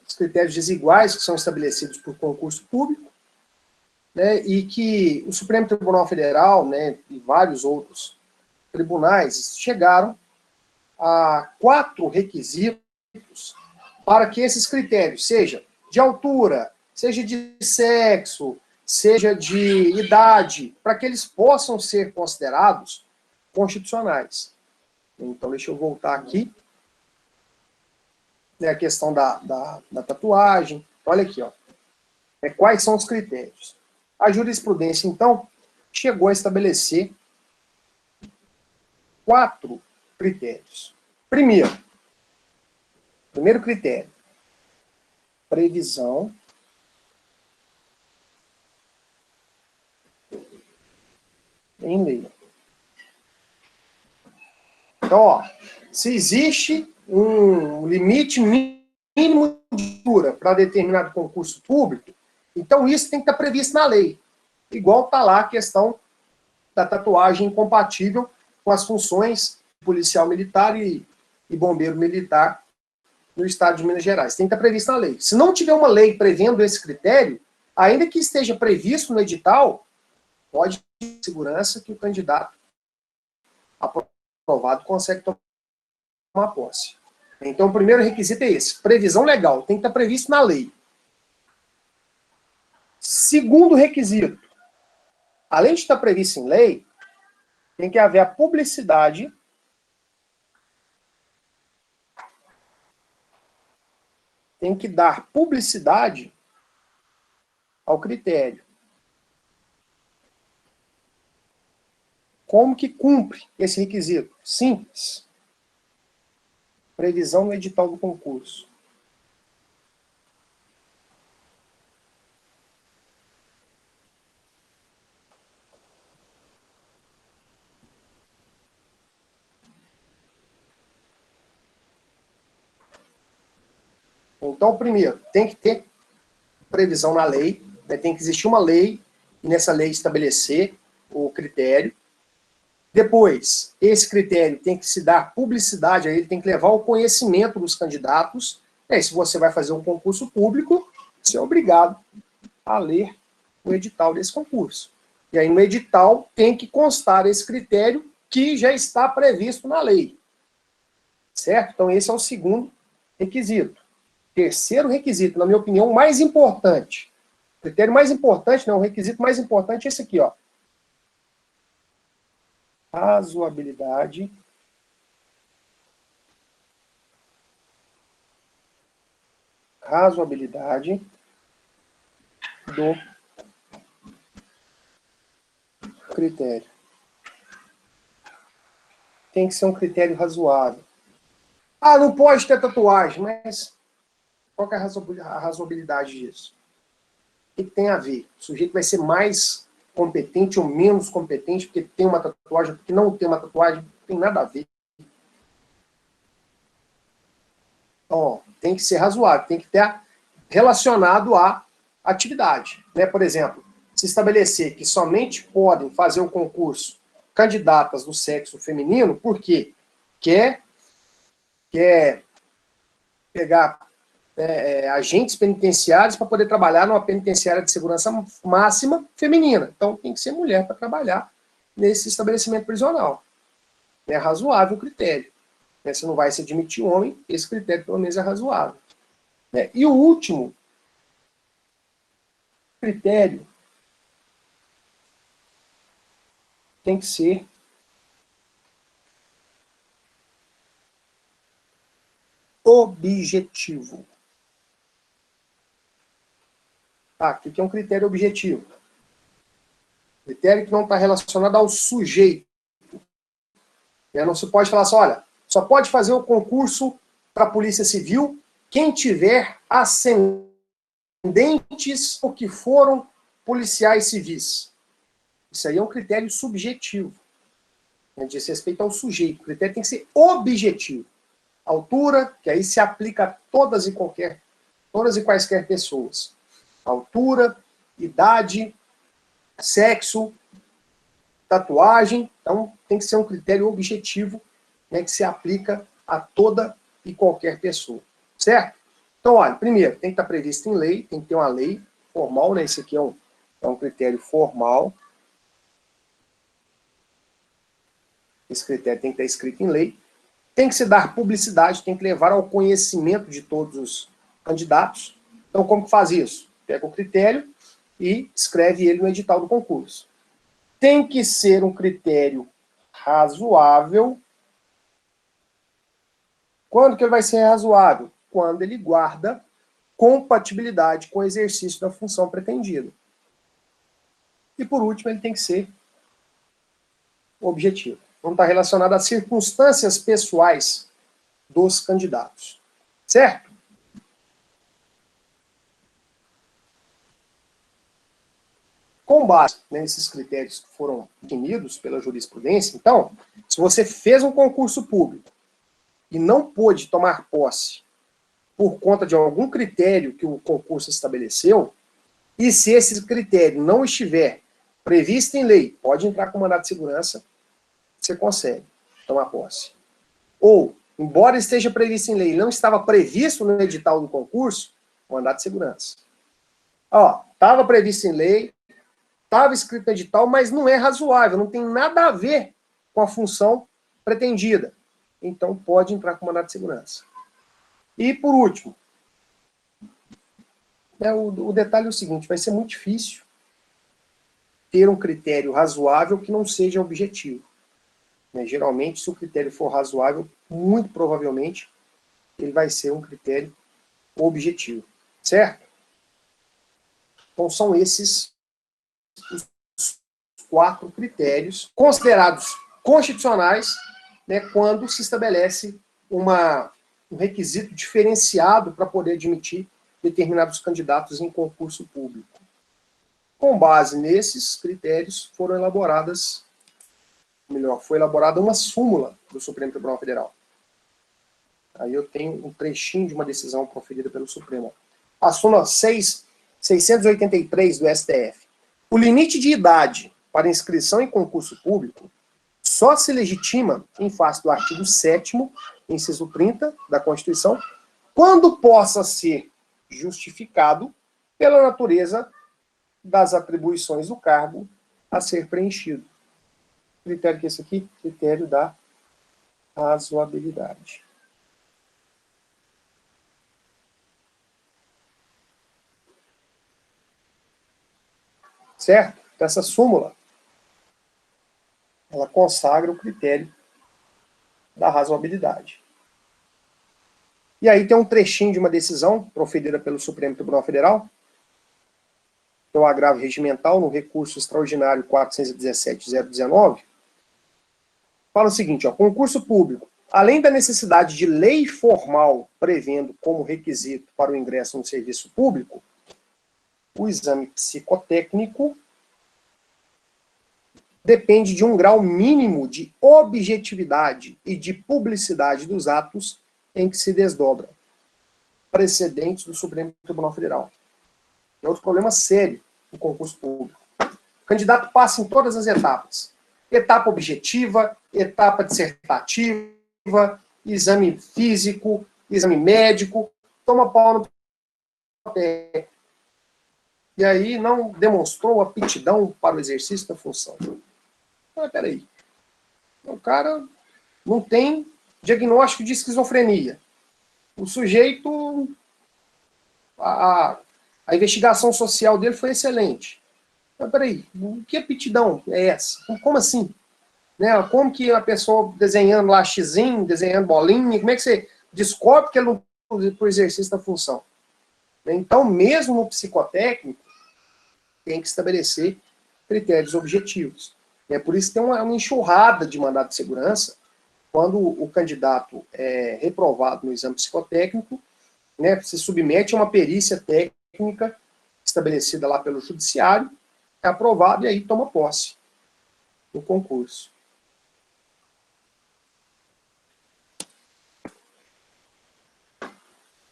os critérios desiguais que são estabelecidos por concurso público, né, e que o Supremo Tribunal Federal, né, e vários outros tribunais chegaram a 4 requisitos para que esses critérios, seja de altura, seja de sexo, seja de idade, para que eles possam ser considerados constitucionais. Então, deixa eu voltar aqui. A questão da tatuagem. Olha aqui, ó. Quais são os critérios? A jurisprudência, então, chegou a estabelecer 4 critérios. Primeiro critério, previsão em lei. Então, ó, se existe um limite mínimo de altura para determinado concurso público, então isso tem que estar previsto na lei. Igual está lá a questão da tatuagem incompatível com as funções policial militar e bombeiro militar no estado de Minas Gerais. Tem que estar previsto na lei. Se não tiver uma lei prevendo esse critério, ainda que esteja previsto no edital, pode ter segurança que o candidato aprovado consegue tomar posse. Então, o primeiro requisito é esse, previsão legal, tem que estar previsto na lei. Segundo requisito, além de estar previsto em lei, tem que haver a publicidade tem que dar publicidade ao critério. Como que cumpre esse requisito? Simples. Previsão no edital do concurso. Então, primeiro, tem que ter previsão na lei, né? Tem que existir uma lei, e nessa lei estabelecer o critério. Depois, esse critério tem que se dar publicidade a ele, tem que levar ao conhecimento dos candidatos. E se você vai fazer um concurso público, você é obrigado a ler o edital desse concurso. E aí no edital tem que constar esse critério que já está previsto na lei. Certo? Então esse é o segundo requisito. Terceiro requisito, na minha opinião, o mais importante. O critério mais importante, não, o requisito mais importante é esse aqui, ó. Razoabilidade do critério. Tem que ser um critério razoável. Ah, não pode ter tatuagem, mas qual que é a razoabilidade disso? O que tem a ver? O sujeito vai ser mais competente ou menos competente porque tem uma tatuagem, porque não tem uma tatuagem, não tem nada a ver. Então, tem que ser razoável, tem que ter relacionado à atividade. Né? Por exemplo, se estabelecer que somente podem fazer o concurso candidatas do sexo feminino, porque quer pegar agentes penitenciários para poder trabalhar numa penitenciária de segurança máxima feminina. Então tem que ser mulher para trabalhar nesse estabelecimento prisional. É razoável o critério. Se não vai se admitir homem, esse critério pelo menos é razoável. E o último critério tem que ser objetivo. Tá, o que é um critério objetivo? Critério que não está relacionado ao sujeito. Não se pode falar assim, olha, só pode fazer o concurso para a Polícia Civil quem tiver ascendentes porque foram policiais civis. Isso aí é um critério subjetivo. Diz respeito ao sujeito. O critério tem que ser objetivo. Altura, que aí se aplica a todas e quaisquer pessoas. Altura, idade, sexo, tatuagem. Então, tem que ser um critério objetivo, né, que se aplica a toda e qualquer pessoa. Certo? Então, olha, primeiro, tem que estar previsto em lei, tem que ter uma lei formal, né? Esse aqui é um critério formal. Esse critério tem que estar escrito em lei. Tem que se dar publicidade, tem que levar ao conhecimento de todos os candidatos. Então, como que faz isso? Pega o critério e escreve ele no edital do concurso. Tem que ser um critério razoável. Quando que ele vai ser razoável? Quando ele guarda compatibilidade com o exercício da função pretendida. E, por último, ele tem que ser objetivo. Não está relacionado às circunstâncias pessoais dos candidatos. Certo? Com base nesses critérios que foram definidos pela jurisprudência, então, se você fez um concurso público e não pôde tomar posse por conta de algum critério que o concurso estabeleceu, e se esse critério não estiver previsto em lei, pode entrar com mandado de segurança, você consegue tomar posse. Ou, embora esteja previsto em lei e não estava previsto no edital do concurso, mandado de segurança. Ó, estava previsto em lei, estava escrito no edital, mas não é razoável, não tem nada a ver com a função pretendida. Então, pode entrar com mandado de segurança. E, por último, o detalhe é o seguinte, vai ser muito difícil ter um critério razoável que não seja objetivo. Geralmente, se o critério for razoável, muito provavelmente, ele vai ser um critério objetivo. Certo? Então, são esses os 4 critérios considerados constitucionais, né, quando se estabelece um requisito diferenciado para poder admitir determinados candidatos em concurso público. Com base nesses critérios, foi elaborada uma súmula do Supremo Tribunal Federal. Aí eu tenho um trechinho de uma decisão proferida pelo Supremo. A súmula 683 do STF. O limite de idade para inscrição em concurso público só se legitima em face do artigo 7º, inciso 30 da Constituição, quando possa ser justificado pela natureza das atribuições do cargo a ser preenchido. Critério que é esse aqui? Critério da razoabilidade. Certo? Então, essa súmula, ela consagra o critério da razoabilidade. E aí tem um trechinho de uma decisão proferida pelo Supremo Tribunal Federal, que é o agravo regimental no recurso extraordinário 417.019, fala o seguinte, ó, concurso público, além da necessidade de lei formal prevendo como requisito para o ingresso no serviço público, o exame psicotécnico depende de um grau mínimo de objetividade e de publicidade dos atos em que se desdobra, precedentes do Supremo Tribunal Federal. É outro problema sério no concurso público. O candidato passa em todas as etapas. Etapa objetiva, etapa dissertativa, exame físico, exame médico, toma pau no pé. E aí não demonstrou aptidão para o exercício da função. Mas peraí, o cara não tem diagnóstico de esquizofrenia. O sujeito, a investigação social dele foi excelente. Mas peraí, que aptidão é essa? Como assim? Né? Como que a pessoa desenhando lá xizinho, desenhando bolinha, como é que você descobre que ele não pode para o exercício da função? Então, mesmo no psicotécnico, tem que estabelecer critérios objetivos. É por isso que tem uma enxurrada de mandado de segurança quando o candidato é reprovado no exame psicotécnico, né, se submete a uma perícia técnica estabelecida lá pelo judiciário, é aprovado e aí toma posse no concurso.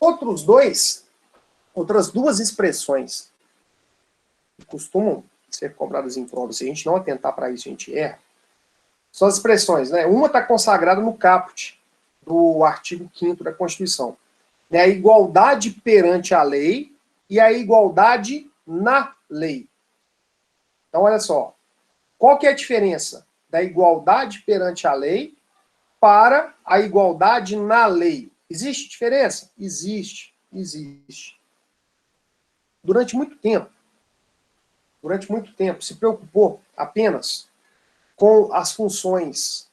Outras duas expressões que costumam ser cobradas em provas, se a gente não atentar para isso, a gente erra, são as expressões, né? Uma está consagrada no caput do artigo 5º da Constituição. né, a igualdade perante a lei e a igualdade na lei. Então, olha só, qual que é a diferença da igualdade perante a lei para a igualdade na lei? Existe diferença? Existe, existe. Durante muito tempo, se preocupou apenas com as funções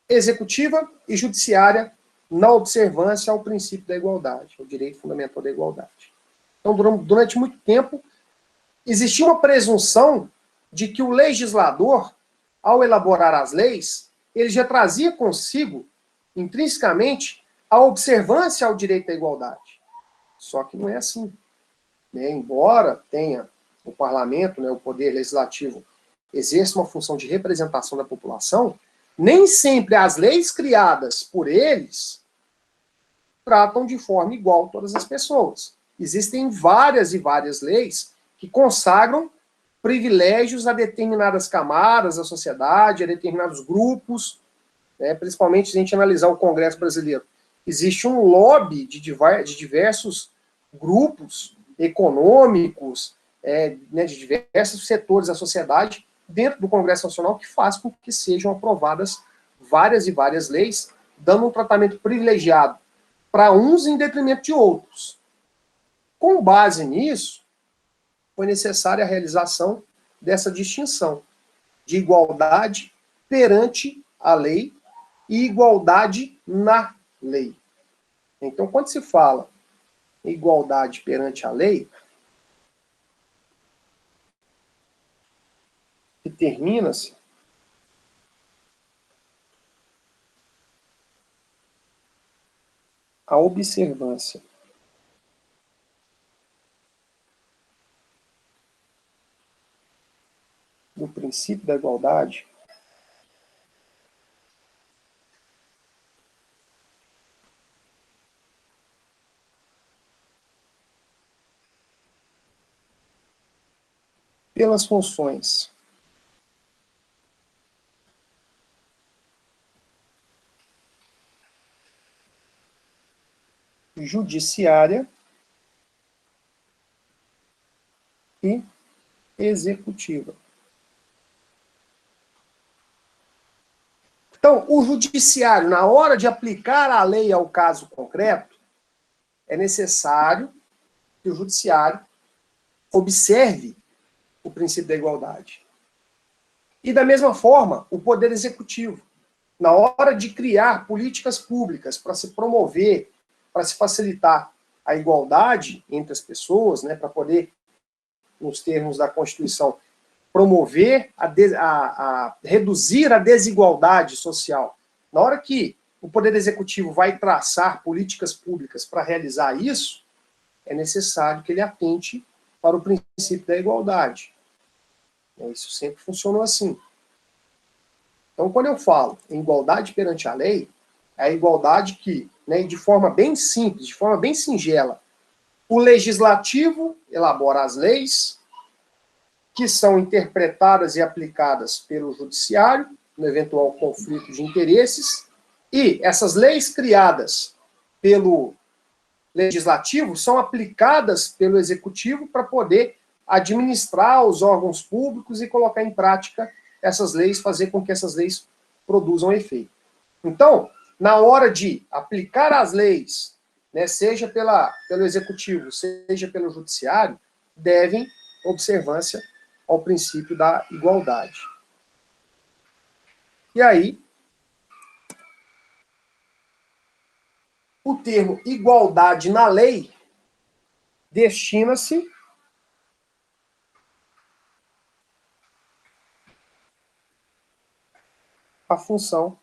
executiva e judiciária na observância ao princípio da igualdade, ao direito fundamental da igualdade. Então, durante muito tempo, existia uma presunção de que o legislador, ao elaborar as leis, ele já trazia consigo, intrinsecamente, a observância ao direito da igualdade. Só que não é assim. Né? Embora tenha o parlamento, né, o poder legislativo, exerça uma função de representação da população, nem sempre as leis criadas por eles tratam de forma igual todas as pessoas. Existem várias e várias leis que consagram privilégios a determinadas camadas da sociedade, a determinados grupos, né, principalmente se a gente analisar o Congresso brasileiro. Existe um lobby de diversos grupos econômicos, né, de diversos setores da sociedade dentro do Congresso Nacional que faz com que sejam aprovadas várias e várias leis, dando um tratamento privilegiado para uns em detrimento de outros. Com base nisso, foi necessária a realização dessa distinção de igualdade perante a lei e igualdade na lei. Então, quando se fala em igualdade perante a lei, determina-se a observância do princípio da igualdade pelas funções judiciária e executiva. Então, o judiciário, na hora de aplicar a lei ao caso concreto, é necessário que o judiciário observe o princípio da igualdade. E, da mesma forma, o Poder Executivo, na hora de criar políticas públicas para se promover, para se facilitar a igualdade entre as pessoas, né, para poder, nos termos da Constituição, promover, a reduzir a desigualdade social. Na hora que o Poder Executivo vai traçar políticas públicas para realizar isso, é necessário que ele atente para o princípio da igualdade. Isso sempre funcionou assim. Então, quando eu falo em igualdade perante a lei, é a igualdade que, né, de forma bem simples, de forma bem singela, o legislativo elabora as leis, que são interpretadas e aplicadas pelo judiciário, no eventual conflito de interesses, e essas leis criadas pelo legislativo são aplicadas pelo executivo para poder administrar os órgãos públicos e colocar em prática essas leis, fazer com que essas leis produzam efeito. Então, na hora de aplicar as leis, né, seja pelo executivo, seja pelo judiciário, devem observância ao princípio da igualdade. E aí, o termo igualdade na lei destina-se à função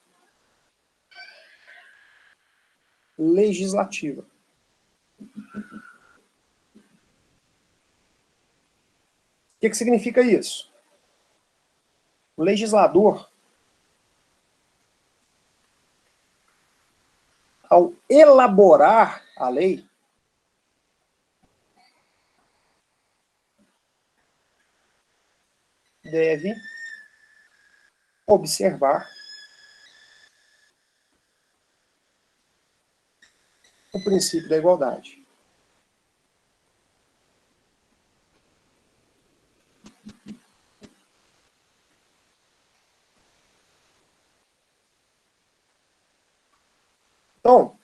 legislativa. O que significa isso? O legislador, ao elaborar a lei, deve observar o princípio da igualdade. Então,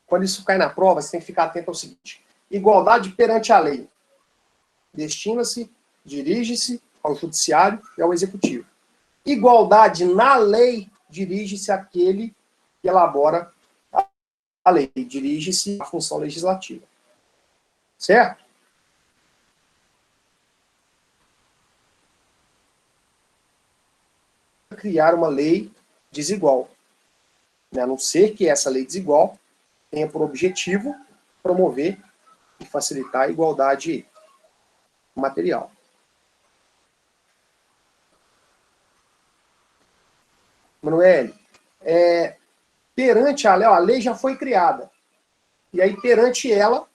quando isso cai na prova, você tem que ficar atento ao seguinte: igualdade perante a lei. Destina-se, dirige-se ao judiciário e ao executivo. Igualdade na lei, dirige-se àquele que elabora a lei, dirige-se à função legislativa. Certo? Criar uma lei desigual. A não ser que essa lei desigual tenha por objetivo promover e facilitar a igualdade material. Manoel, perante a lei já foi criada. E aí, perante ela,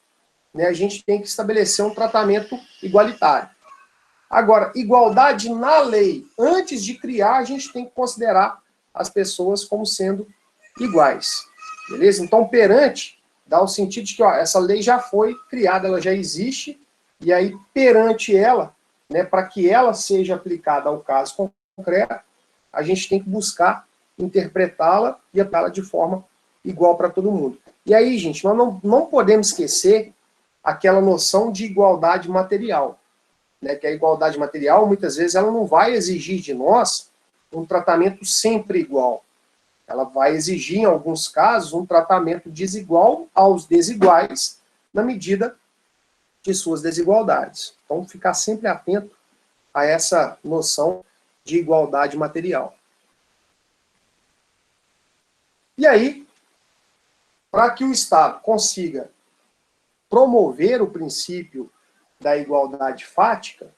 né, a gente tem que estabelecer um tratamento igualitário. Agora, igualdade na lei. Antes de criar, a gente tem que considerar as pessoas como sendo iguais. Beleza? Então, perante, dá o sentido de que essa lei já foi criada, ela já existe, e aí, perante ela, né, para que ela seja aplicada ao caso concreto, a gente tem que buscar interpretá-la e aplicá-la de forma igual para todo mundo. E aí, gente, nós não podemos esquecer aquela noção de igualdade material. Né, que a igualdade material, muitas vezes, ela não vai exigir de nós um tratamento sempre igual. Ela vai exigir, em alguns casos, um tratamento desigual aos desiguais, na medida de suas desigualdades. Então, ficar sempre atento a essa noção de igualdade material. E aí, para que o Estado consiga promover o princípio da igualdade fática,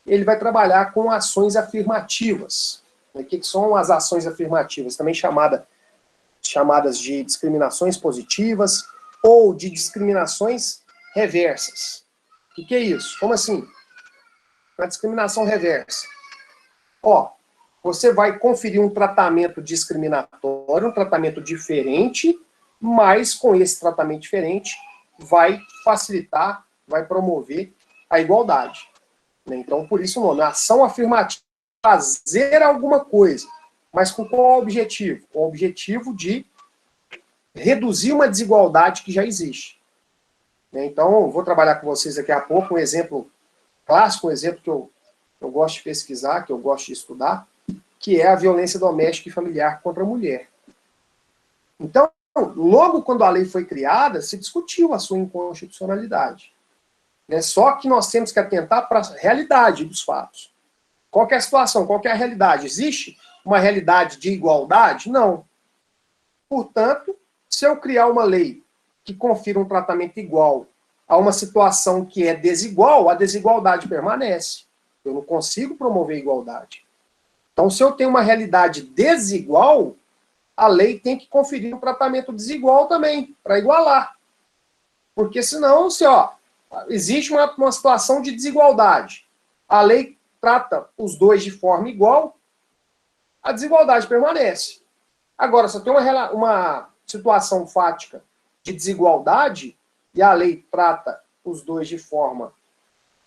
ele vai trabalhar com ações afirmativas. O que são as ações afirmativas? Também chamadas de discriminações positivas ou de discriminações reversas. O que é isso? Como assim? A discriminação reversa. Você vai conferir um tratamento discriminatório, um tratamento diferente, mas com esse tratamento diferente vai facilitar, vai promover a igualdade. Então, por isso o nome, ação afirmativa, fazer alguma coisa, mas com qual objetivo? Com o objetivo de reduzir uma desigualdade que já existe. Então, eu vou trabalhar com vocês daqui a pouco um exemplo clássico, um exemplo que eu gosto de pesquisar, que eu gosto de estudar, que é a violência doméstica e familiar contra a mulher. Então, logo quando a lei foi criada, se discutiu a sua inconstitucionalidade. Só que nós temos que atentar para a realidade dos fatos. Qual que é a situação? Qual que é a realidade? Existe uma realidade de igualdade? Não. Portanto, se eu criar uma lei que confira um tratamento igual a uma situação que é desigual, a desigualdade permanece. Eu não consigo promover igualdade. Então, se eu tenho uma realidade desigual, a lei tem que conferir um tratamento desigual também, para igualar. Porque senão, existe uma situação de desigualdade. A lei trata os dois de forma igual, a desigualdade permanece. Agora, se eu tenho uma situação fática de desigualdade, e a lei trata os dois de forma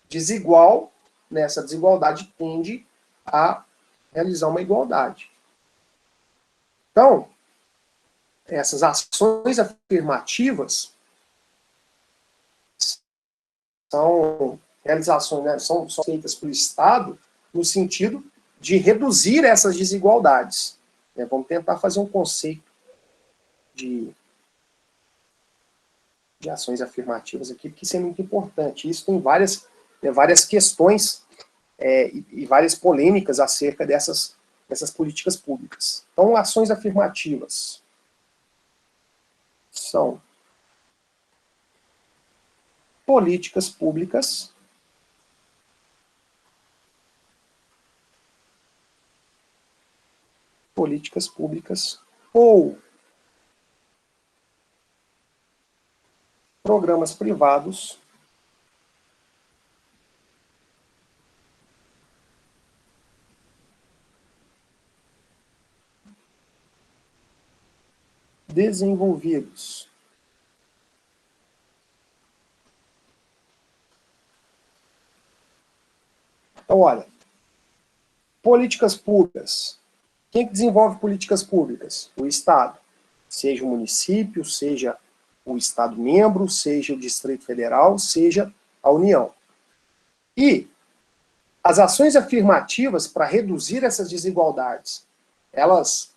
desigual, nessa desigualdade tende a realizar uma igualdade. Então, essas ações afirmativas são realizações, né, são feitas pelo Estado no sentido de reduzir essas desigualdades. Vamos tentar fazer um conceito de ações afirmativas aqui, porque isso é muito importante. Isso tem várias questões e várias polêmicas acerca dessas políticas públicas. Então, ações afirmativas são políticas públicas ou programas privados desenvolvidos Então, olha, políticas públicas. Quem que desenvolve políticas públicas? O Estado. Seja o município, seja o Estado membro, seja o Distrito Federal, seja a União. E as ações afirmativas para reduzir essas desigualdades, elas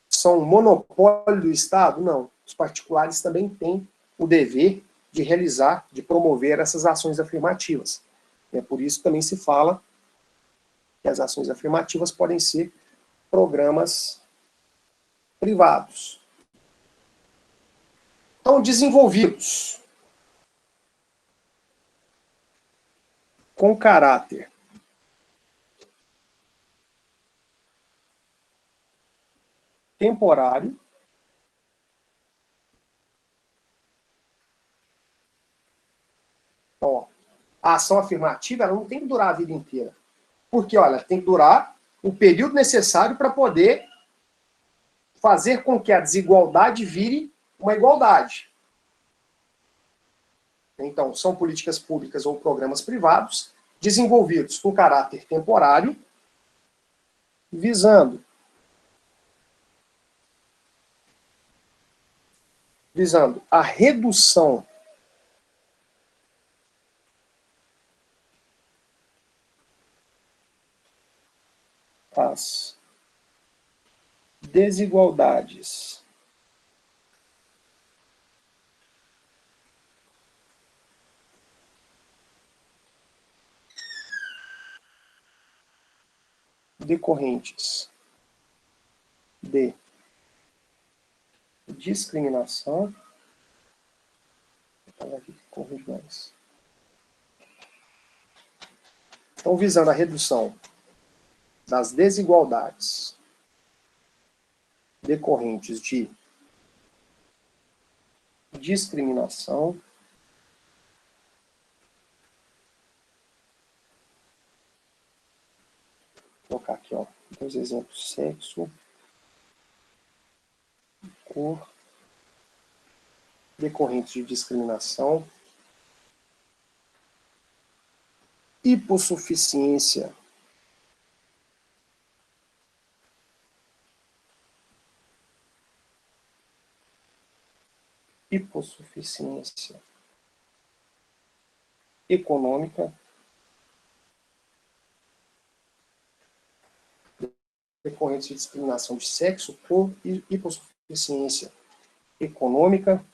são um monopólio do Estado? Não. Os particulares também têm o dever de realizar, de promover essas ações afirmativas. É por isso também se fala que as ações afirmativas podem ser programas privados. Então, desenvolvidos com caráter temporário, então, ó, a ação afirmativa ela não tem que durar a vida inteira. Porque, olha, tem que durar o período necessário para poder fazer com que a desigualdade vire uma igualdade. Então, são políticas públicas ou programas privados desenvolvidos com caráter temporário, visando a redução das desigualdades decorrentes de discriminação. Então, visando a redução das desigualdades decorrentes de discriminação, vou colocar aqui, ó, dois exemplos: sexo, cor, decorrentes de discriminação, hipossuficiência econômica, decorrentes de discriminação de sexo, cor e hipossuficiência econômica.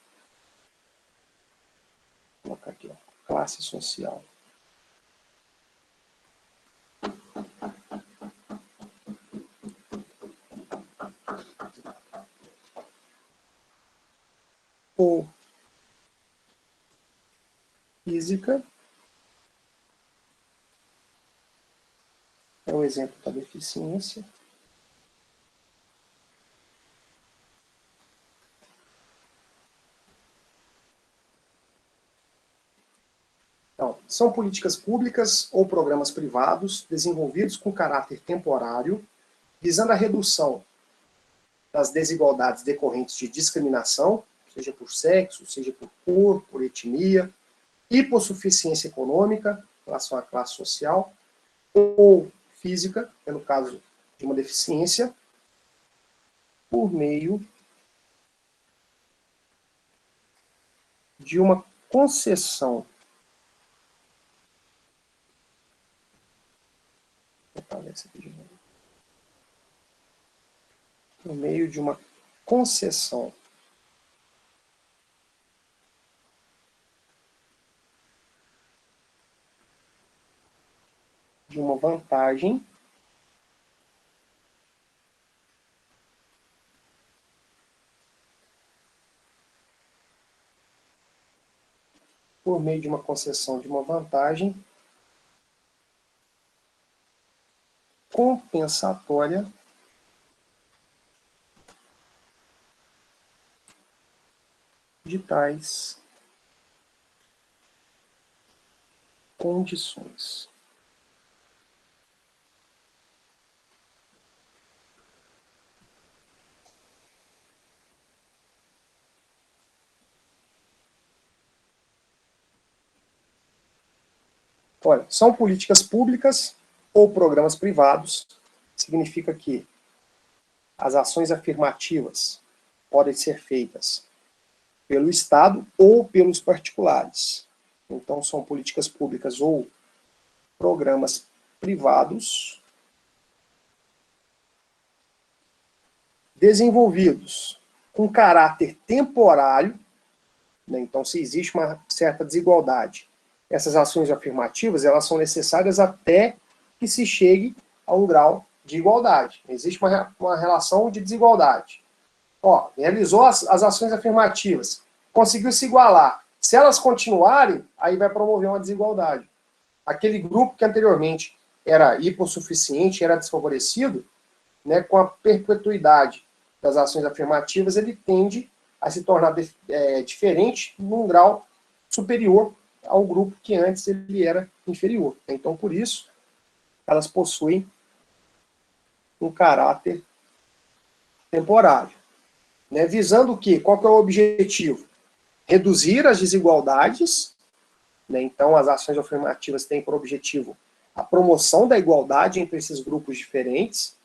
Vou colocar aqui, ó, classe social. Ou física, é o exemplo da deficiência. Então, são políticas públicas ou programas privados desenvolvidos com caráter temporário, visando a redução das desigualdades decorrentes de discriminação, seja por sexo, seja por cor, por etnia, hipossuficiência econômica, em relação à classe social, ou física, no caso de uma deficiência, por meio de uma concessão. Por meio de uma concessão de uma vantagem compensatória de tais condições. Olha, são políticas públicas ou programas privados, significa que as ações afirmativas podem ser feitas pelo Estado ou pelos particulares. Então, são políticas públicas ou programas privados desenvolvidos com caráter temporário, né? Então, se existe uma certa desigualdade, essas ações afirmativas, elas são necessárias até que se chegue a um grau de igualdade. Existe uma relação de desigualdade. Ó, realizou as ações afirmativas, conseguiu se igualar. Se elas continuarem, aí vai promover uma desigualdade. Aquele grupo que anteriormente era hipossuficiente, era desfavorecido, né, com a perpetuidade das ações afirmativas, ele tende a se tornar diferente num grau superior ao grupo que antes ele era inferior. Então, por isso, elas possuem um caráter temporário. Né? Visando o quê? Qual que é o objetivo? Reduzir as desigualdades, né? Então as ações afirmativas têm por objetivo a promoção da igualdade entre esses grupos diferentes,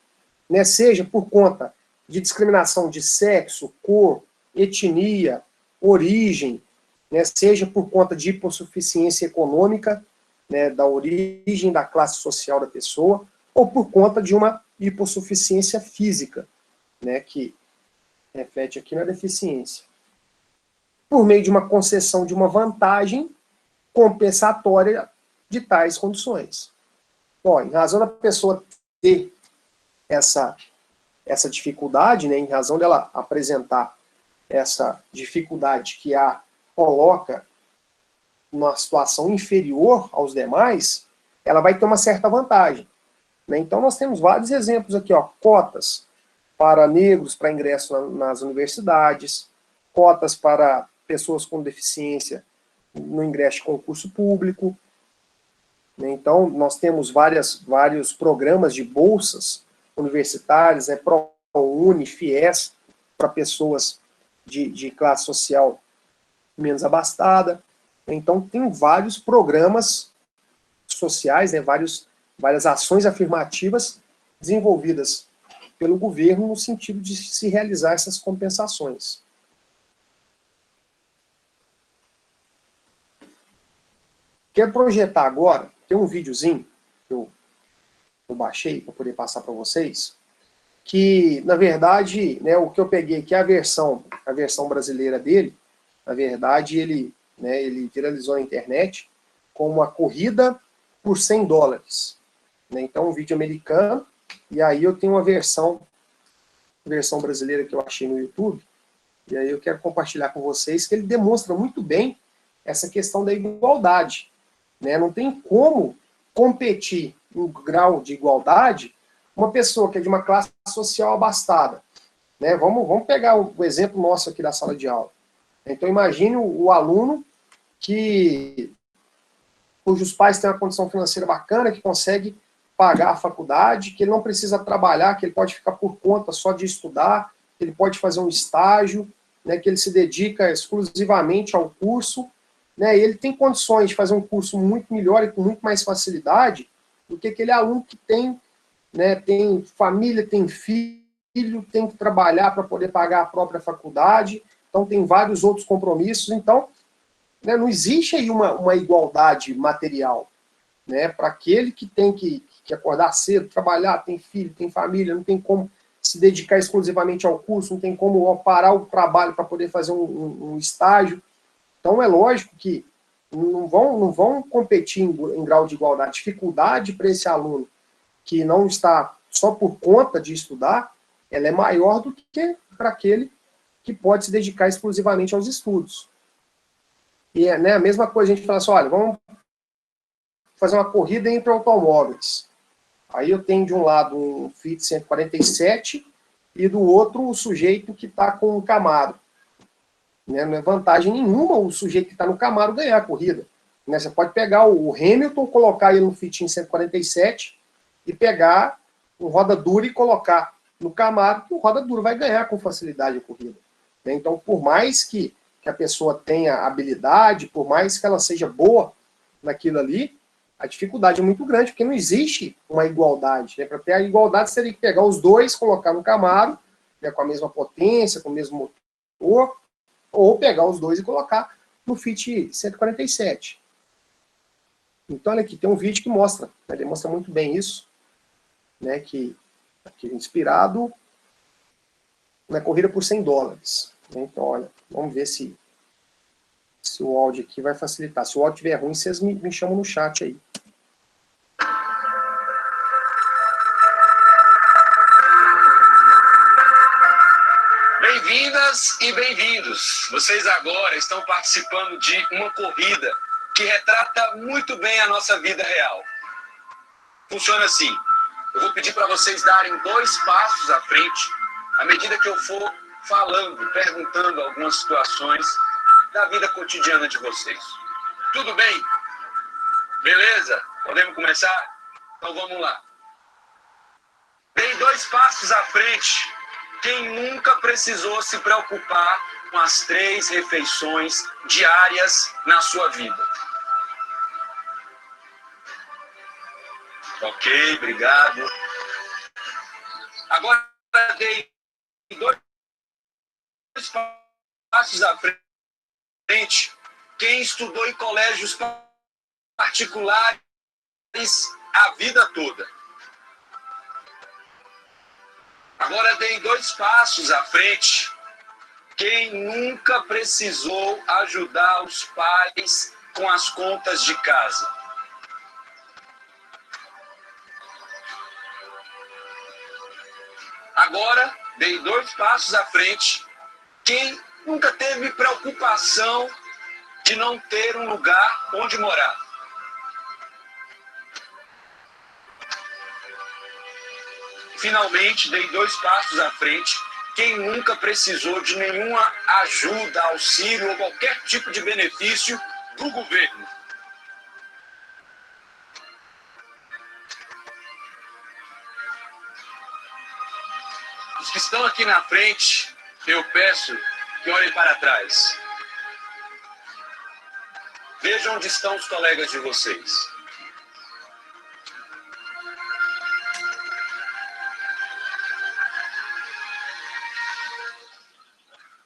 né? Seja por conta de discriminação de sexo, cor, etnia, origem, né? Seja por conta de hipossuficiência econômica, né? Da origem da classe social da pessoa, ou por conta de uma hipossuficiência física, né? Que reflete aqui na deficiência. Por meio de uma concessão de uma vantagem compensatória de tais condições. Bom, em razão da pessoa ter essa dificuldade, né, em razão dela apresentar essa dificuldade que a coloca numa situação inferior aos demais, ela vai ter uma certa vantagem. Né? Então nós temos vários exemplos aqui, ó, cotas para negros para ingresso nas universidades, cotas para pessoas com deficiência no ingresso de concurso público. Então, nós temos vários programas de bolsas universitárias, né, ProUni, FIES, para pessoas de classe social menos abastada. Então, tem vários programas sociais, né, várias ações afirmativas desenvolvidas pelo governo no sentido de se realizar essas compensações. Quero projetar agora, tem um videozinho que eu baixei para poder passar para vocês, que, na verdade, né, o que eu peguei aqui é a versão brasileira dele. Na verdade, ele viralizou na internet com uma corrida por $100. Né? Então, um vídeo americano, e aí eu tenho uma versão brasileira que eu achei no YouTube, e aí eu quero compartilhar com vocês, que ele demonstra muito bem essa questão da igualdade. Né? Não tem como competir em grau de igualdade uma pessoa que é de uma classe social abastada. Né? Vamos pegar o exemplo nosso aqui da sala de aula. Então imagine o aluno cujos pais têm uma condição financeira bacana, que consegue pagar a faculdade, que ele não precisa trabalhar, que ele pode ficar por conta só de estudar, que ele pode fazer um estágio, né, que ele se dedica exclusivamente ao curso, né, e ele tem condições de fazer um curso muito melhor e com muito mais facilidade do que aquele aluno que tem família, tem filho, tem que trabalhar para poder pagar a própria faculdade, então tem vários outros compromissos. Então, né, não existe aí uma igualdade material, né, para aquele que tem que acordar cedo, trabalhar, tem filho, tem família, não tem como se dedicar exclusivamente ao curso, não tem como parar o trabalho para poder fazer um estágio. Então é lógico que não vão competir em grau de igualdade. Dificuldade para esse aluno que não está só por conta de estudar, ela é maior do que para aquele que pode se dedicar exclusivamente aos estudos. E é, né, a mesma coisa a gente fala assim, olha, vamos fazer uma corrida entre automóveis. Aí eu tenho de um lado um Fiat 147 e do outro o sujeito que está com um Camaro. Né, não é vantagem nenhuma o sujeito que está no Camaro ganhar a corrida. Né, você pode pegar o Hamilton, colocar ele no Fiat 147 e pegar um roda dura e colocar no Camaro, que o roda dura vai ganhar com facilidade a corrida. Né, então, por mais que a pessoa tenha habilidade, por mais que ela seja boa naquilo ali, A dificuldade é muito grande, porque não existe uma igualdade. Né? Para ter a igualdade, você teria que pegar os dois, colocar no Camaro, né, com a mesma potência, com o mesmo motor, ou pegar os dois e colocar no Fit 147. Então, olha aqui, tem um vídeo que mostra, né, demonstra muito bem isso, né, que inspirado na corrida por $100. Né? Então, olha, vamos ver se o áudio aqui vai facilitar. Se o áudio estiver ruim, vocês me chamam no chat aí. Bem-vindas e bem-vindos. Vocês agora estão participando de uma corrida que retrata muito bem a nossa vida real. Funciona assim. Eu vou pedir para vocês darem 2 passos à frente, à medida que eu for falando, perguntando algumas situações da vida cotidiana de vocês. Tudo bem? Beleza? Podemos começar? Então vamos lá. Deem 2 passos à frente. Quem nunca precisou se preocupar com as 3 refeições diárias na sua vida? Ok, obrigado. Agora dei 2 passos à frente. Quem estudou em colégios particulares a vida toda? Agora deem 2 passos à frente. Quem nunca precisou ajudar os pais com as contas de casa? Agora, dei 2 passos à frente. Quem nunca teve preocupação de não ter um lugar onde morar? Finalmente, dei 2 passos à frente. Quem nunca precisou de nenhuma ajuda, auxílio ou qualquer tipo de benefício do governo? Os que estão aqui na frente, eu peço que olhem para trás. Vejam onde estão os colegas de vocês.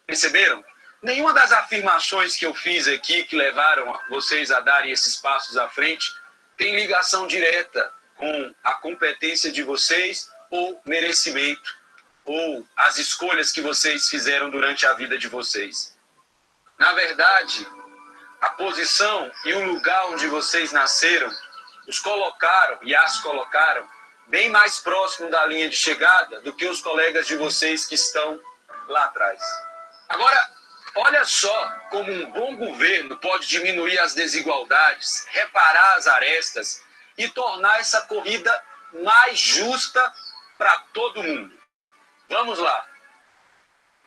Perceberam? Nenhuma das afirmações que eu fiz aqui, que levaram vocês a darem esses passos à frente, tem ligação direta com a competência de vocês ou merecimento, ou as escolhas que vocês fizeram durante a vida de vocês. Na verdade, a posição e o lugar onde vocês nasceram os colocaram e as colocaram bem mais próximo da linha de chegada do que os colegas de vocês que estão lá atrás. Agora, olha só como um bom governo pode diminuir as desigualdades, reparar as arestas e tornar essa corrida mais justa para todo mundo. Vamos lá.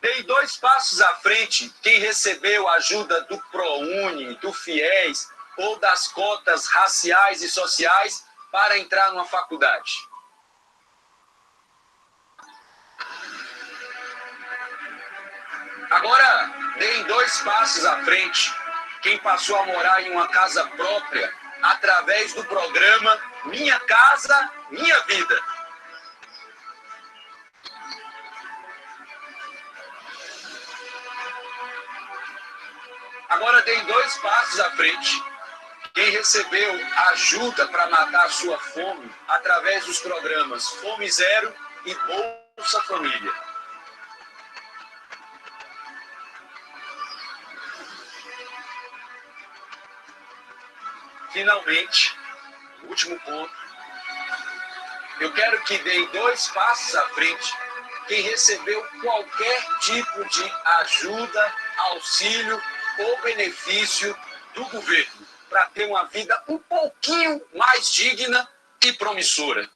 Dei 2 passos à frente quem recebeu ajuda do ProUni, do FIES ou das cotas raciais e sociais para entrar numa faculdade. Agora, deem 2 passos à frente quem passou a morar em uma casa própria através do programa Minha Casa, Minha Vida. Agora deem 2 passos à frente quem recebeu ajuda para matar a sua fome através dos programas Fome Zero e Bolsa Família. Finalmente, o último ponto, eu quero que deem 2 passos à frente quem recebeu qualquer tipo de ajuda, auxílio ou benefício do governo para ter uma vida um pouquinho mais digna e promissora.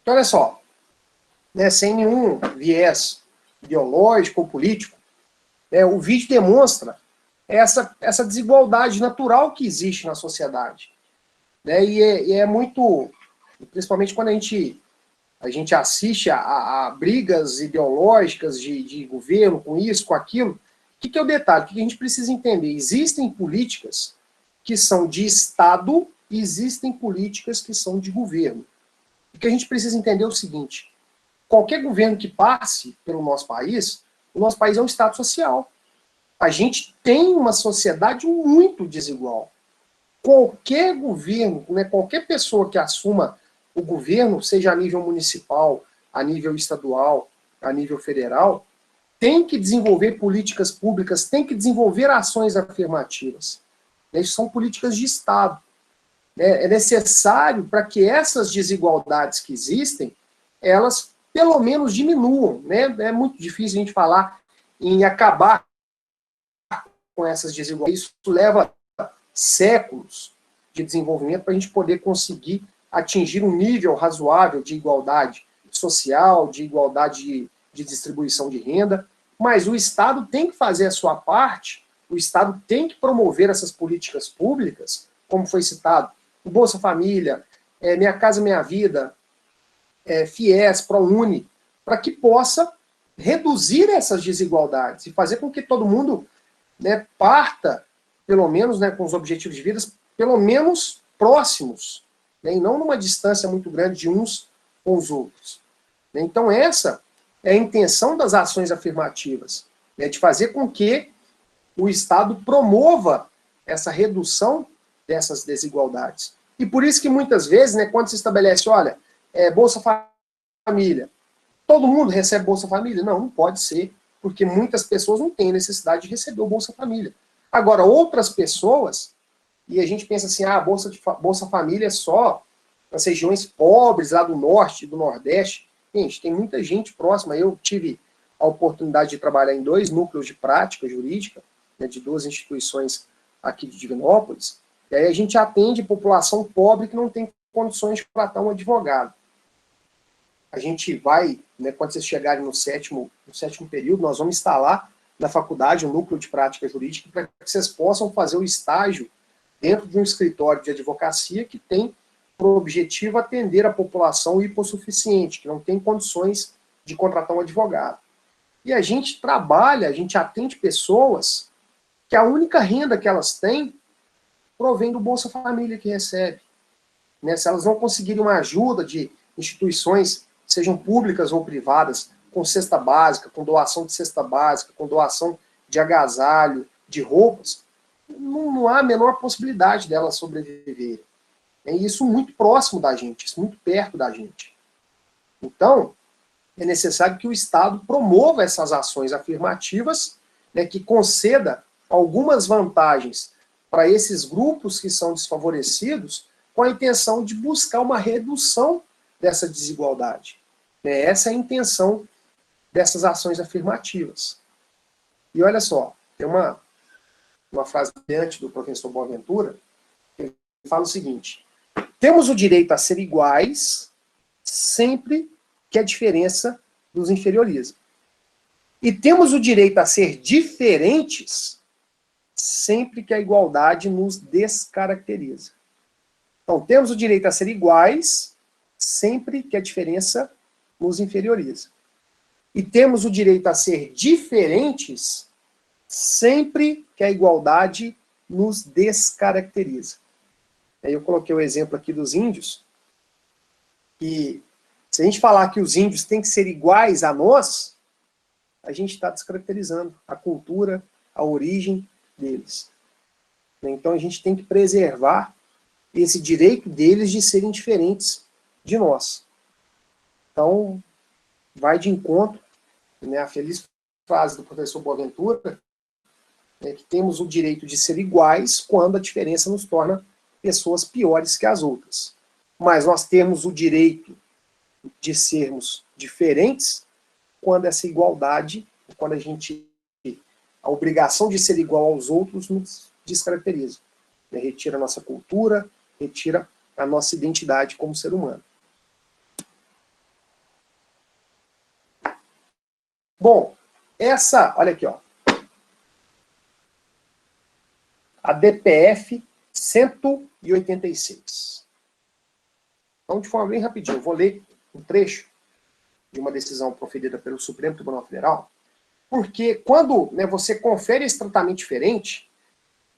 Então, olha só, né, sem nenhum viés ideológico ou político, né, o vídeo demonstra essa desigualdade natural que existe na sociedade. Né, e é muito, principalmente quando a gente a gente assiste a brigas ideológicas de governo com isso, com aquilo. O que é o detalhe? O que a gente precisa entender? Existem políticas que são de Estado e existem políticas que são de governo. O que a gente precisa entender é o seguinte: qualquer governo que passe pelo nosso país, o nosso país é um Estado social. A gente tem uma sociedade muito desigual. Qualquer governo, né, qualquer pessoa que assuma o governo, seja a nível municipal, a nível estadual, a nível federal, tem que desenvolver políticas públicas, tem que desenvolver ações afirmativas. Isso são políticas de Estado. É necessário para que essas desigualdades que existem, elas pelo menos diminuam. Né? É muito difícil a gente falar em acabar com essas desigualdades. Isso leva séculos de desenvolvimento para a gente poder conseguir atingir um nível razoável de igualdade social, de igualdade de distribuição de renda, mas o Estado tem que fazer a sua parte, o Estado tem que promover essas políticas públicas, como foi citado, o Bolsa Família, Minha Casa Minha Vida, FIES, ProUni, para que possa reduzir essas desigualdades e fazer com que todo mundo, né, parta, pelo menos, né, com os objetivos de vida, pelo menos próximos, né, e não numa distância muito grande de uns com os outros. Então essa é a intenção das ações afirmativas, né, de fazer com que o Estado promova essa redução dessas desigualdades. E por isso que muitas vezes, né, quando se estabelece, olha, Bolsa Família, todo mundo recebe Bolsa Família? Não, não pode ser, porque muitas pessoas não têm necessidade de receber o Bolsa Família. Agora, outras pessoas, e a gente pensa assim, Bolsa Família é só nas regiões pobres, lá do norte, do nordeste. Gente, tem muita gente próxima. Eu tive a oportunidade de trabalhar em 2 núcleos de prática jurídica, né, de 2 instituições aqui de Divinópolis, e aí a gente atende população pobre que não tem condições de contratar um advogado. A gente vai, né, quando vocês chegarem no sétimo período, nós vamos instalar na faculdade um núcleo de prática jurídica para que vocês possam fazer o estágio dentro de um escritório de advocacia que tem por objetivo atender a população hipossuficiente, que não tem condições de contratar um advogado. E a gente trabalha, a gente atende pessoas que a única renda que elas têm provém do Bolsa Família que recebe. Né? Se elas não conseguirem uma ajuda de instituições, sejam públicas ou privadas, com cesta básica, com doação de cesta básica, com doação de agasalho, de roupas, não há a menor possibilidade delas sobreviverem. E isso muito próximo da gente, isso muito perto da gente. Então, é necessário que o Estado promova essas ações afirmativas, né, que conceda algumas vantagens para esses grupos que são desfavorecidos, com a intenção de buscar uma redução dessa desigualdade. Essa é a intenção dessas ações afirmativas. E olha só, tem uma frase brilhante do professor Boaventura, ele fala o seguinte: temos o direito a ser iguais sempre que a diferença nos inferioriza. E temos o direito a ser diferentes sempre que a igualdade nos descaracteriza. Então, temos o direito a ser iguais sempre que a diferença nos inferioriza. E temos o direito a ser diferentes sempre que a igualdade nos descaracteriza. Aí eu coloquei o exemplo aqui dos índios, e se a gente falar que os índios têm que ser iguais a nós, a gente está descaracterizando a cultura, a origem deles. Então a gente tem que preservar esse direito deles de serem diferentes de nós. Então, vai de encontro, né, a feliz frase do professor Boaventura, né, que temos o direito de ser iguais quando a diferença nos torna pessoas piores que as outras. Mas nós temos o direito de sermos diferentes quando essa igualdade, quando a obrigação de ser igual aos outros nos descaracteriza. Né, retira a nossa cultura, retira a nossa identidade como ser humano. Bom, olha aqui, ó. A DPF 186. Então, de forma bem rapidinho, eu vou ler um trecho de uma decisão proferida pelo Supremo Tribunal Federal, porque quando, né, você confere esse tratamento diferente,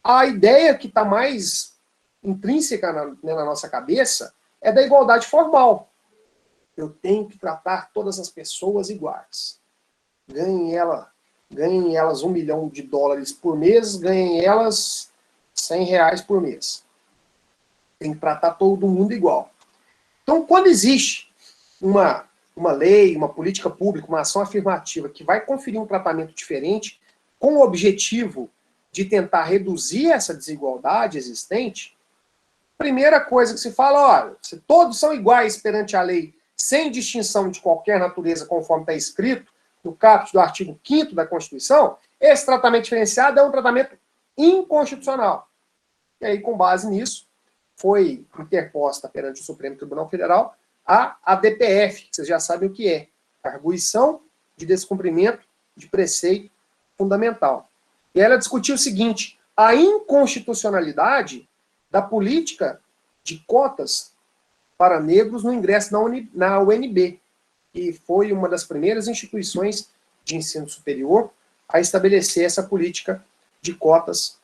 a ideia que está mais intrínseca na nossa cabeça é da igualdade formal. Eu tenho que tratar todas as pessoas iguais. Ganhem elas $1 milhão por mês, ganhem elas R$100 por mês. Tem que tratar todo mundo igual. Então, quando existe uma lei, uma política pública, uma ação afirmativa que vai conferir um tratamento diferente, com o objetivo de tentar reduzir essa desigualdade existente, primeira coisa que se fala, olha, se todos são iguais perante a lei, sem distinção de qualquer natureza, conforme está escrito no caput do artigo 5º da Constituição, esse tratamento diferenciado é um tratamento inconstitucional. E aí, com base nisso, foi interposta perante o Supremo Tribunal Federal a ADPF, que vocês já sabem o que é, Arguição de Descumprimento de Preceito Fundamental. E ela discutiu o seguinte, a inconstitucionalidade da política de cotas para negros no ingresso na UNB, que foi uma das primeiras instituições de ensino superior a estabelecer essa política de cotas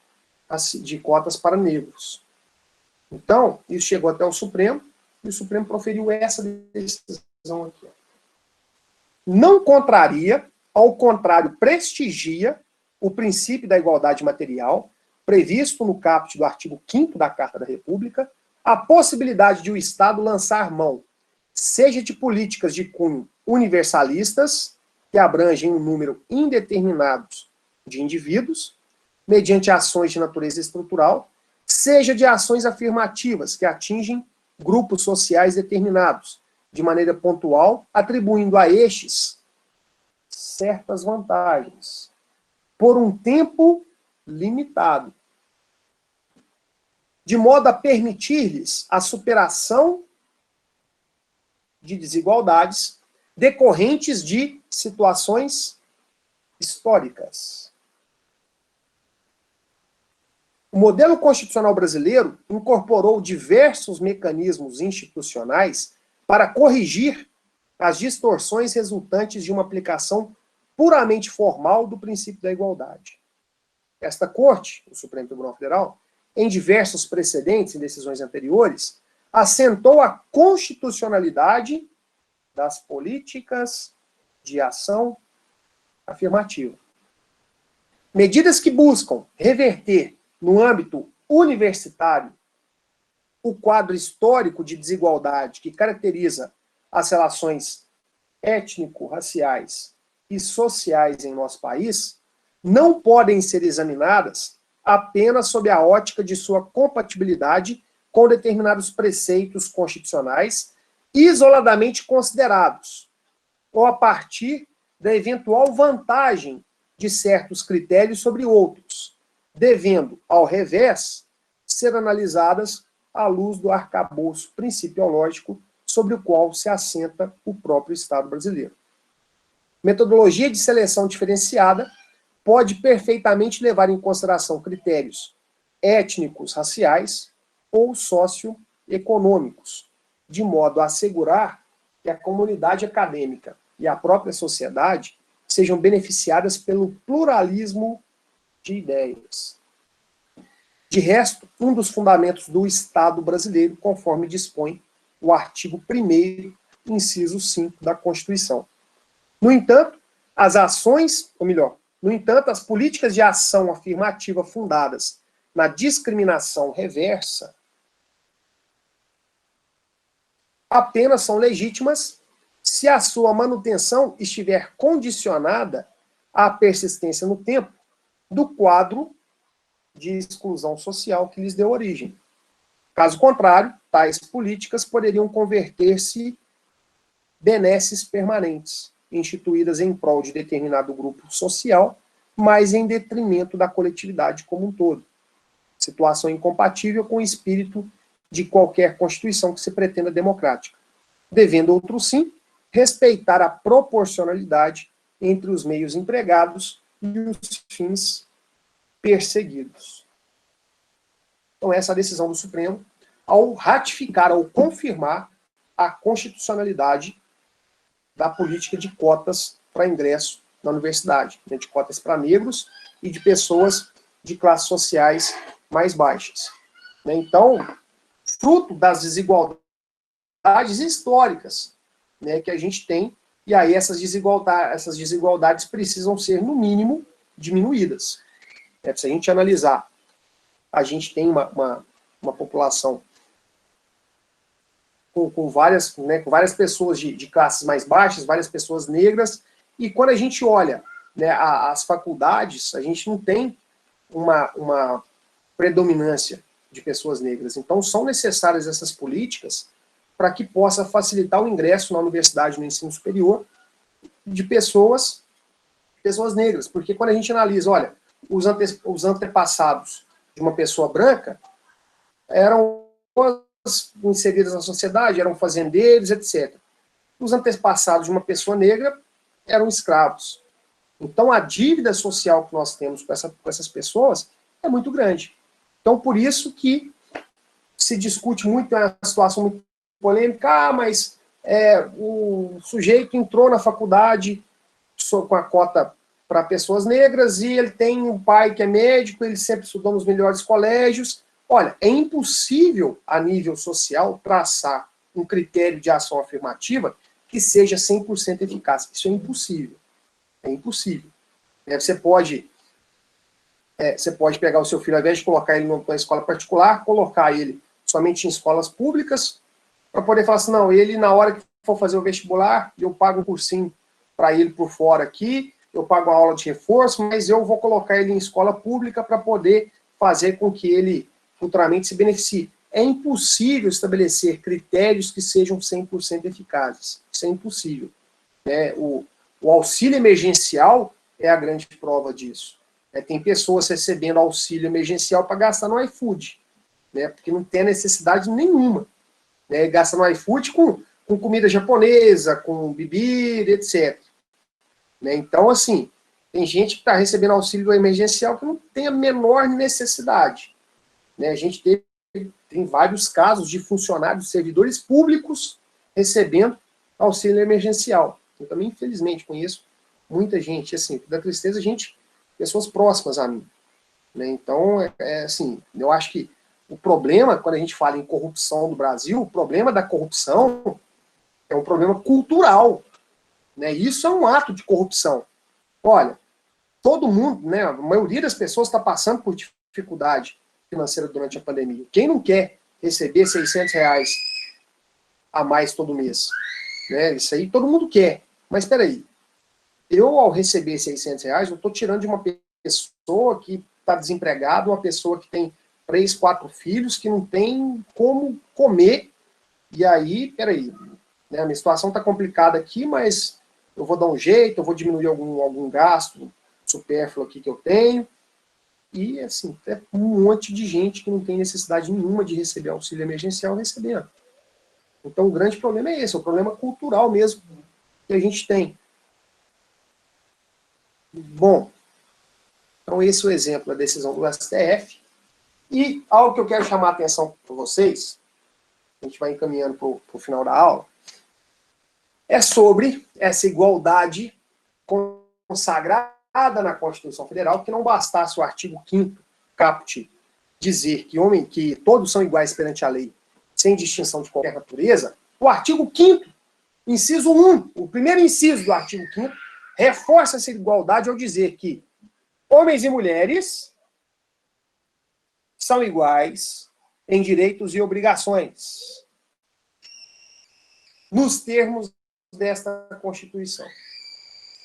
para negros. Então, isso chegou até o Supremo, e o Supremo proferiu essa decisão aqui. Não contraria, ao contrário, prestigia o princípio da igualdade material, previsto no caput do artigo 5º da Carta da República, a possibilidade de o Estado lançar mão, seja de políticas de cunho universalistas, que abrangem um número indeterminado de indivíduos, mediante ações de natureza estrutural, seja de ações afirmativas, que atingem grupos sociais determinados, de maneira pontual, atribuindo a estes certas vantagens, por um tempo limitado, de modo a permitir-lhes a superação de desigualdades decorrentes de situações históricas. O modelo constitucional brasileiro incorporou diversos mecanismos institucionais para corrigir as distorções resultantes de uma aplicação puramente formal do princípio da igualdade. Esta Corte, o Supremo Tribunal Federal, em diversos precedentes e decisões anteriores, assentou a constitucionalidade das políticas de ação afirmativa. Medidas que buscam reverter, no âmbito universitário, o quadro histórico de desigualdade que caracteriza as relações étnico-raciais e sociais em nosso país, não podem ser examinadas apenas sob a ótica de sua compatibilidade com determinados preceitos constitucionais isoladamente considerados, ou a partir da eventual vantagem de certos critérios sobre outros, devendo, ao revés, ser analisadas à luz do arcabouço principiológico sobre o qual se assenta o próprio Estado brasileiro. Metodologia de seleção diferenciada pode perfeitamente levar em consideração critérios étnicos, raciais ou socioeconômicos, de modo a assegurar que a comunidade acadêmica e a própria sociedade sejam beneficiadas pelo pluralismo de ideias. De resto, um dos fundamentos do Estado brasileiro, conforme dispõe o artigo 1º, inciso 5 da Constituição. No entanto, as políticas de ação afirmativa fundadas na discriminação reversa apenas são legítimas se a sua manutenção estiver condicionada à persistência no tempo do quadro de exclusão social que lhes deu origem. Caso contrário, tais políticas poderiam converter-se benesses permanentes, instituídas em prol de determinado grupo social, mas em detrimento da coletividade como um todo. Situação incompatível com o espírito de qualquer Constituição que se pretenda democrática, devendo, outro sim, respeitar a proporcionalidade entre os meios empregados e os fins perseguidos. Então, essa é a decisão do Supremo, ao ratificar, ao confirmar a constitucionalidade da política de cotas para ingresso na universidade, né, de cotas para negros e de pessoas de classes sociais mais baixas. Né? Então, fruto das desigualdades históricas, né, que a gente tem, e aí essas desigualdades precisam ser, no mínimo, diminuídas. Se a gente analisar, a gente tem uma população com várias pessoas de classes mais baixas, várias pessoas negras, e quando a gente olha, né, as faculdades, a gente não tem uma predominância de pessoas negras. Então, são necessárias essas políticas para que possa facilitar o ingresso na universidade, no ensino superior, de pessoas negras. Porque quando a gente analisa, olha, os antepassados de uma pessoa branca eram inseridas na sociedade, eram fazendeiros, etc. Os antepassados de uma pessoa negra eram escravos. Então, a dívida social que nós temos com essas pessoas é muito grande. Então, por isso que se discute muito, é uma situação muito polêmica, mas o sujeito entrou na faculdade com a cota para pessoas negras e ele tem um pai que é médico, ele sempre estudou nos melhores colégios. Olha, é impossível, a nível social, traçar um critério de ação afirmativa que seja 100% eficaz. Isso é impossível. É impossível. Você pode pegar o seu filho, ao invés de colocar ele numa escola particular, colocar ele somente em escolas públicas, para poder falar assim, não, ele, na hora que for fazer o vestibular, eu pago um cursinho para ele por fora aqui, eu pago uma aula de reforço, mas eu vou colocar ele em escola pública para poder fazer com que ele futuramente se beneficie. É impossível estabelecer critérios que sejam 100% eficazes. Isso é impossível. O auxílio emergencial é a grande prova disso. Tem pessoas recebendo auxílio emergencial para gastar no iFood, porque não tem necessidade nenhuma. Gasta no iFood com comida japonesa, com bebida, etc. Então, assim, tem gente que está recebendo auxílio emergencial que não tem a menor necessidade. A gente tem vários casos de funcionários, servidores públicos recebendo auxílio emergencial. Eu também, infelizmente, conheço muita gente, assim, da tristeza, pessoas próximas a mim. Então, assim, eu acho que o problema, quando a gente fala em corrupção no Brasil, o problema da corrupção é um problema cultural. Isso é um ato de corrupção. Olha, todo mundo, a maioria das pessoas está passando por dificuldade financeira durante a pandemia. Quem não quer receber R$600 a mais todo mês? Isso aí todo mundo quer. Mas espera aí, eu, ao receber R$600, eu estou tirando de uma pessoa que está desempregada, uma pessoa que tem 3, 4 filhos, que não tem como comer. E aí, peraí, a minha situação está complicada aqui, mas eu vou dar um jeito, eu vou diminuir algum gasto supérfluo aqui que eu tenho. E, assim, é um monte de gente que não tem necessidade nenhuma de receber auxílio emergencial recebendo. Então, o grande problema é esse, é o problema cultural mesmo que a gente tem. Bom, então esse é o exemplo da decisão do STF. E algo que eu quero chamar a atenção para vocês, a gente vai encaminhando para o final da aula, é sobre essa igualdade consagrada na Constituição Federal, que não bastasse o artigo 5º caput dizer que todos são iguais perante a lei, sem distinção de qualquer natureza, o artigo 5º, inciso 1, o primeiro inciso do artigo 5º, reforça essa igualdade ao dizer que homens e mulheres são iguais em direitos e obrigações, nos termos desta Constituição.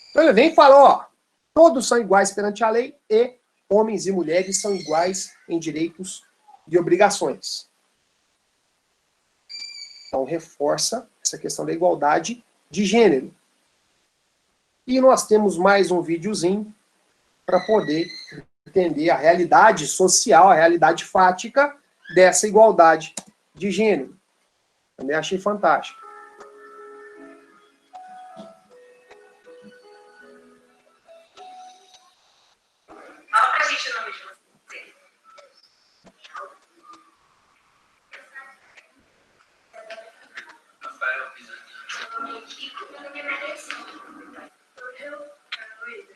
Então ele vem e fala, todos são iguais perante a lei e homens e mulheres são iguais em direitos e obrigações. Então reforça essa questão da igualdade de gênero. E nós temos mais um videozinho para poder entender a realidade social, a realidade fática dessa igualdade de gênero. Também achei fantástico. Fala pra gente o nome de você. Rafael Pisani. Meu nome é Maria Silva. Eu, Luísa.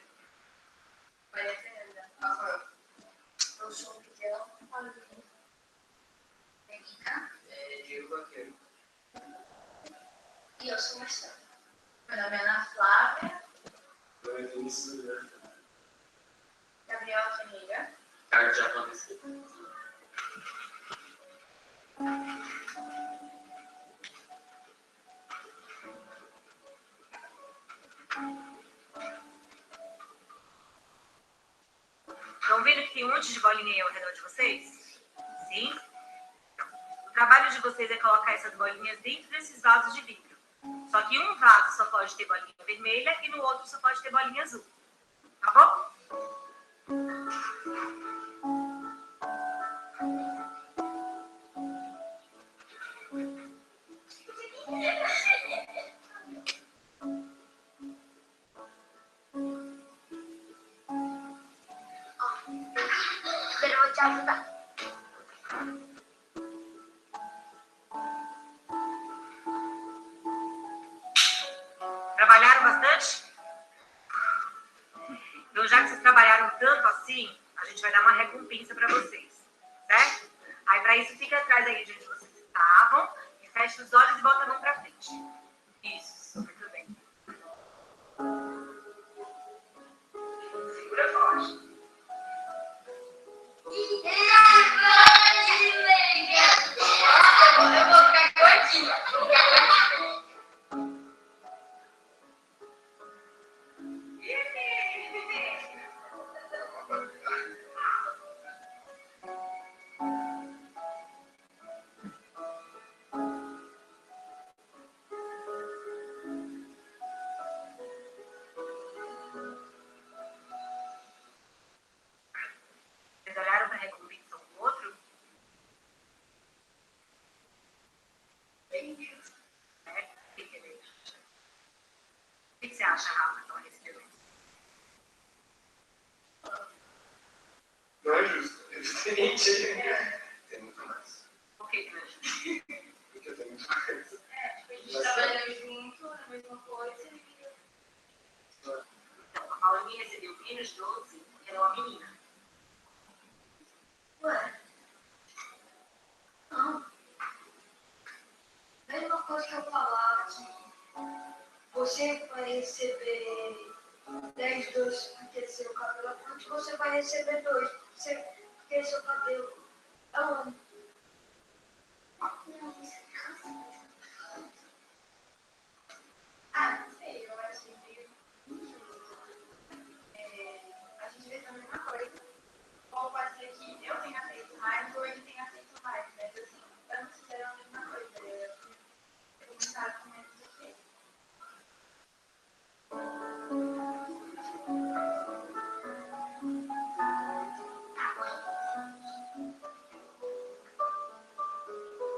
Maria Fernanda. Rafael. Eu sou o Miguel. Benita. Diego Vaqueiro. E eu sou Marcelo. Meu nome é Ana Flávia. Meu nome é Vinícius. Gabriela Ferreira. Carlos Japonês. Estão vendo que tem um monte de bolinha aí ao redor de vocês? Sim? O trabalho de vocês é colocar essas bolinhas dentro desses vasos de vidro. Só que um vaso só pode ter bolinha vermelha e no outro só pode ter bolinha azul. Tá bom? Eu vou te ajudar. Trabalharam bastante? Então, já que vocês trabalharam tanto assim, a gente vai dar uma recompensa para vocês, certo? Aí, para isso, fica atrás aí de onde vocês estavam e fecha os olhos e bota a mão para frente. Isso, muito bem. Segura forte. Eu vou ficar gordinha. Vocês olharam para a recompensa um do outro? O que você acha, Rafa, que ela recebeu? Não é justo. É diferente. Tem muito mais. Por que não é justo? Porque tem muito mais. A gente trabalhando junto, a mesma coisa. Então, a Paulinha recebeu menos 12 porque ela é uma menina. Ué? Não. Mesma coisa que eu falava, assim, você vai receber 10 doces porque seu cabelo é curto, você vai receber 2 porque seu cabelo é longo. Não, isso é cansa. Ah, não sei, eu acho meio injusto. A gente vê também uma coisa. Ou pode ser que eu tenha feito mais ou ele tenha feito mais, mas assim, ambos fizeram a mesma coisa. Eu começaram com menos do que.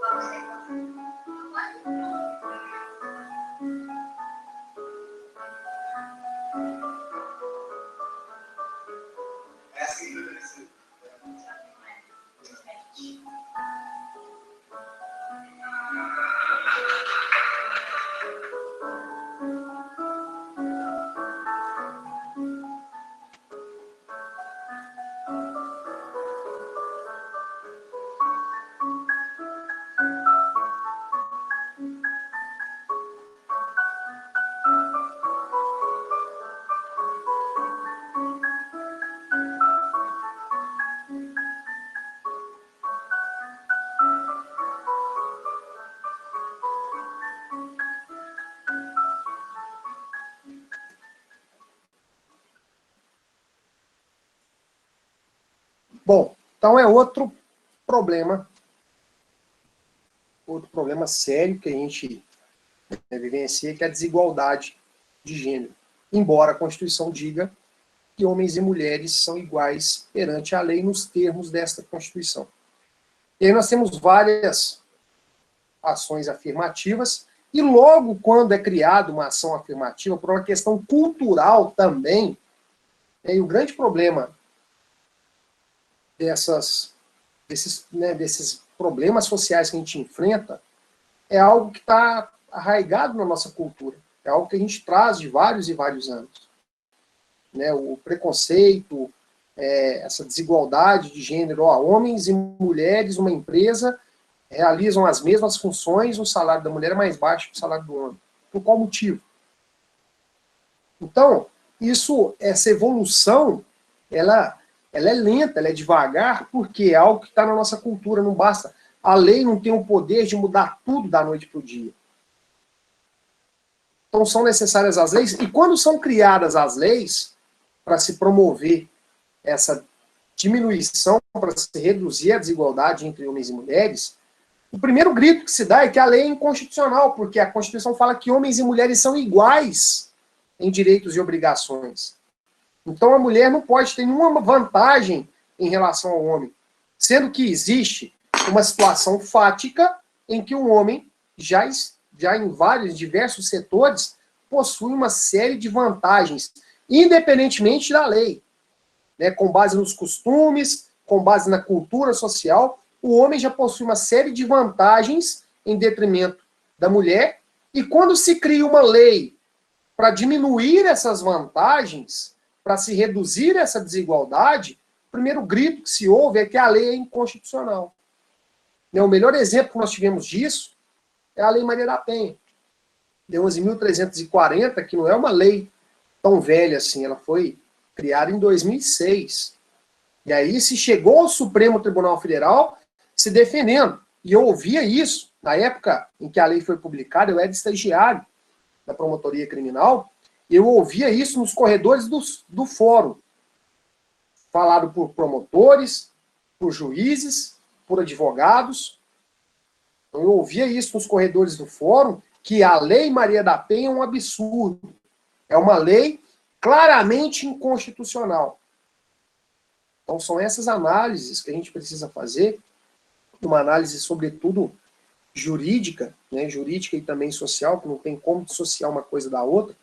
Vamos ser. É assim que eu cresci. Bom, então é outro problema sério que a gente vivencia, que é a desigualdade de gênero. Embora a Constituição diga que homens e mulheres são iguais perante a lei nos termos desta Constituição. E aí nós temos várias ações afirmativas, e logo quando é criada uma ação afirmativa, por uma questão cultural também, e o grande problema desses problemas sociais que a gente enfrenta é algo que está arraigado na nossa cultura. É algo que a gente traz de vários e vários anos. Né? O preconceito, essa desigualdade de gênero, homens e mulheres, uma empresa, realizam as mesmas funções, o salário da mulher é mais baixo que o salário do homem. Por qual motivo? Então, essa evolução, ela é lenta, ela é devagar, porque é algo que está na nossa cultura, não basta. A lei não tem o poder de mudar tudo da noite para o dia. Então são necessárias as leis, e quando são criadas as leis, para se promover essa diminuição, para se reduzir a desigualdade entre homens e mulheres, o primeiro grito que se dá é que a lei é inconstitucional, porque a Constituição fala que homens e mulheres são iguais em direitos e obrigações. Então a mulher não pode ter nenhuma vantagem em relação ao homem, sendo que existe uma situação fática em que o homem já em vários, diversos setores, possui uma série de vantagens, independentemente da lei. Né, com base nos costumes, com base na cultura social, o homem já possui uma série de vantagens em detrimento da mulher, e quando se cria uma lei para diminuir essas vantagens, para se reduzir essa desigualdade, o primeiro grito que se ouve é que a lei é inconstitucional. O melhor exemplo que nós tivemos disso é a Lei Maria da Penha, de 11.340, que não é uma lei tão velha assim, ela foi criada em 2006. E aí se chegou ao Supremo Tribunal Federal se defendendo. E eu ouvia isso, na época em que a lei foi publicada, eu era estagiário da promotoria criminal, e eu ouvia isso nos corredores do fórum, falado por promotores, por juízes, por advogados. Eu ouvia isso nos corredores do fórum, que a Lei Maria da Penha é um absurdo. É uma lei claramente inconstitucional. Então são essas análises que a gente precisa fazer, uma análise sobretudo jurídica, né, jurídica e também social, que não tem como dissociar uma coisa da outra,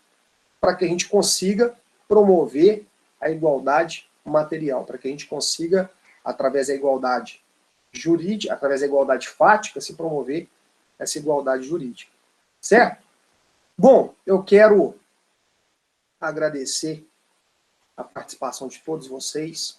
para que a gente consiga promover a igualdade material, para que a gente consiga, através da igualdade jurídica, através da igualdade fática, se promover essa igualdade jurídica. Certo? Bom, eu quero agradecer a participação de todos vocês.